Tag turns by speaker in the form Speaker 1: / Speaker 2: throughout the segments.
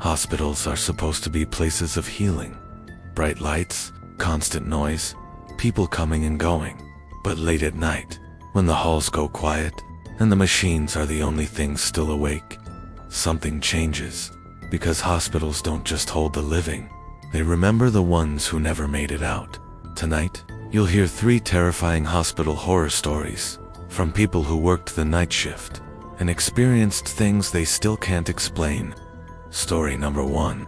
Speaker 1: Hospitals are supposed to be places of healing. Bright lights, constant noise, people coming and going. But late at night, when the halls go quiet and the machines are the only things still awake, something changes. Because hospitals don't just hold the living, they remember the ones who never made it out. Tonight, you'll hear 3 terrifying hospital horror stories from people who worked the night shift and experienced things they still can't explain. Story number 1.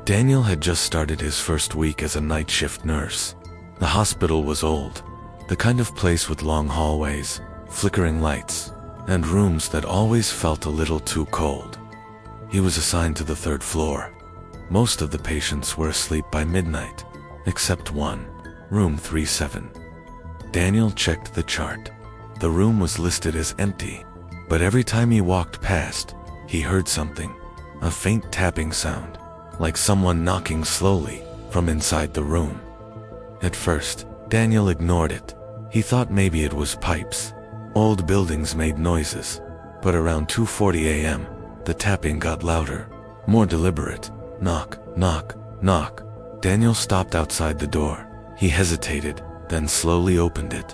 Speaker 1: Daniel had just started his first week as a night shift nurse. The hospital was old, the kind of place with long hallways, flickering lights, and rooms that always felt a little too cold. He was assigned to the 3rd floor. Most of the patients were asleep by midnight, except one, room 37. Daniel checked the chart. The room was listed as empty, but every time he walked past, he heard something, a faint tapping sound, like someone knocking slowly from inside the room. At first, Daniel ignored it. He thought maybe it was pipes. Old buildings made noises, but around 2:40 a.m., the tapping got louder, more deliberate. Knock, knock, knock. Daniel stopped outside the door. He hesitated, then slowly opened it.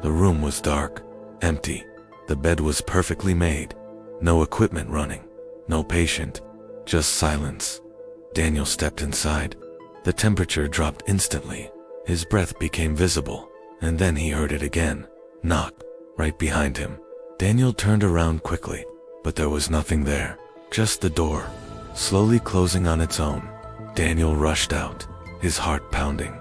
Speaker 1: The room was dark, empty. The bed was perfectly made. No equipment running, no patient, just silence. Daniel stepped inside. The temperature dropped instantly. His breath became visible, and then he heard it again. Knock, right behind him. Daniel turned around quickly, but there was nothing there, just the door, slowly closing on its own. Daniel rushed out, his heart pounding.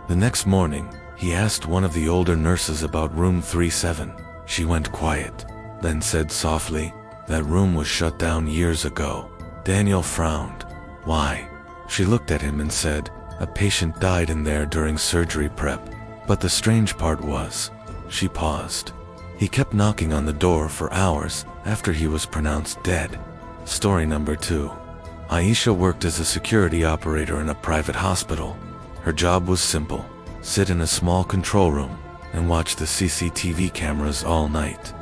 Speaker 1: The next morning, he asked one of the older nurses about room 37. She went quiet, then said softly, "That room was shut down years ago." Daniel frowned. "Why?" She looked at him and said, "A patient died in there during surgery prep." But the strange part was, she paused. He kept knocking on the door for hours after he was pronounced dead. Story number 2. Aisha worked as a security operator in a private hospital. Her job was simple: sit in a small control room and watch the CCTV cameras all night.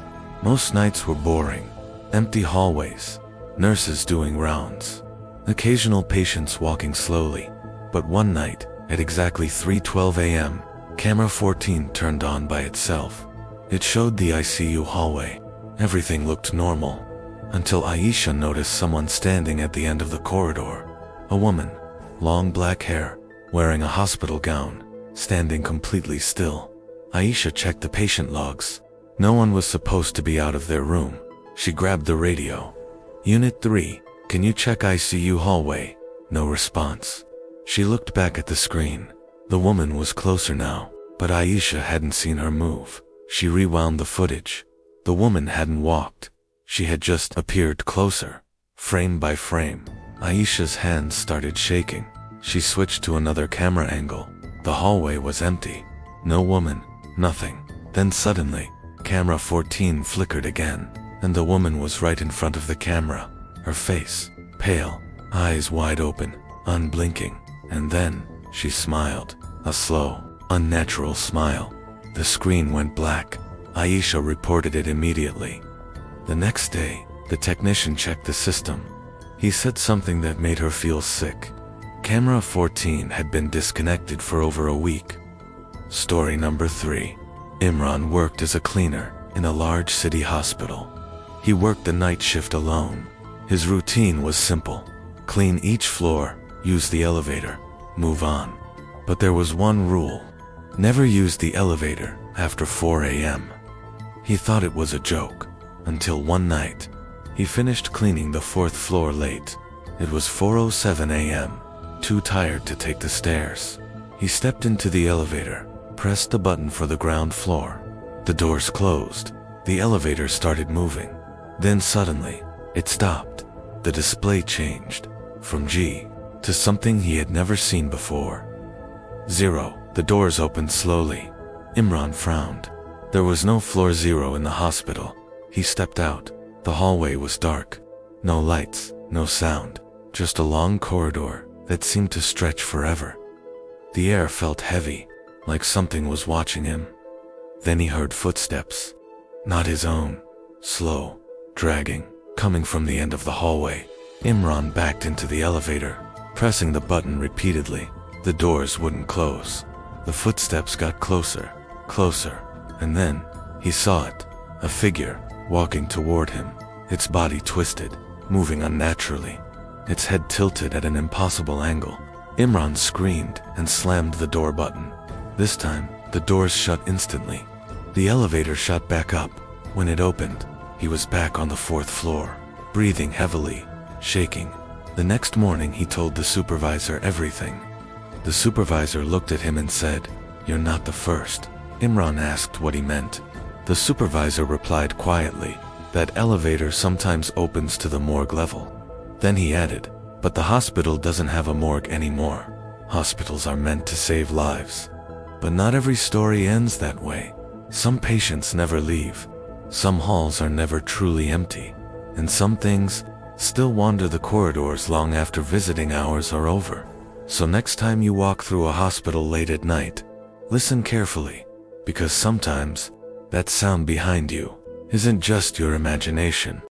Speaker 1: Most nights were boring. Empty hallways, nurses doing rounds, occasional patients walking slowly. But one night, at exactly 3:12 a.m., camera 14 turned on by itself. It showed the ICU hallway. Everything looked normal, until Aisha noticed someone standing at the end of the corridor. A woman, long black hair, wearing a hospital gown, standing completely still. Aisha checked the patient logs. No one was supposed to be out of their room. She grabbed the radio. "Unit 3, can you check ICU hallway?" No response. She looked back at the screen. The woman was closer now, but Aisha hadn't seen her move. She rewound the footage. The woman hadn't walked. She had just appeared closer, frame by frame. Aisha's hands started shaking. She switched to another camera angle. The hallway was empty. No woman, nothing. Then suddenly, camera 14 flickered again, and the woman was right in front of the camera. Her face, pale, eyes wide open, unblinking. And then, she smiled. A slow, unnatural smile. The screen went black. Aisha reported it immediately. The next day, the technician checked the system. He said something that made her feel sick. Camera 14 had been disconnected for over a week. Story number 3. Imran worked as a cleaner in a large city hospital. He worked the night shift alone. His routine was simple: clean each floor, use the elevator, move on. But there was one rule: never use the elevator after 4 a.m. He thought it was a joke, until one night. He finished cleaning the 4th floor late. It was 4:07 a.m., too tired to take the stairs. He stepped into the elevator, pressed the button for the ground floor. The doors closed. The elevator started moving. Then suddenly, it stopped. The display changed from G to something he had never seen before. 0. The doors opened slowly. Imran frowned. There was no floor 0 in the hospital. He stepped out. The hallway was dark. No lights, no sound, just a long corridor that seemed to stretch forever. The air felt heavy, like something was watching him. Then he heard footsteps. Not his own. Slow, dragging, coming from the end of the hallway. Imran backed into the elevator, pressing the button repeatedly. The doors wouldn't close. The footsteps got closer, closer, and then he saw it, a figure walking toward him, its body twisted, moving unnaturally, its head tilted at an impossible angle. Imran screamed and slammed the door button. This time, the doors shut instantly. The elevator shot back up. When it opened, he was back on the 4th floor, breathing heavily, shaking. The next morning he told the supervisor everything. The supervisor looked at him and said, "You're not the first." Imran asked what he meant. The supervisor replied quietly, "That elevator sometimes opens to the morgue level." Then he added, "But the hospital doesn't have a morgue anymore. Hospitals are meant to save lives. But not every story ends that way. Some patients never leave. Some halls are never truly empty. And some things still wander the corridors long after visiting hours are over. So next time you walk through a hospital late at night, listen carefully, because sometimes that sound behind you isn't just your imagination."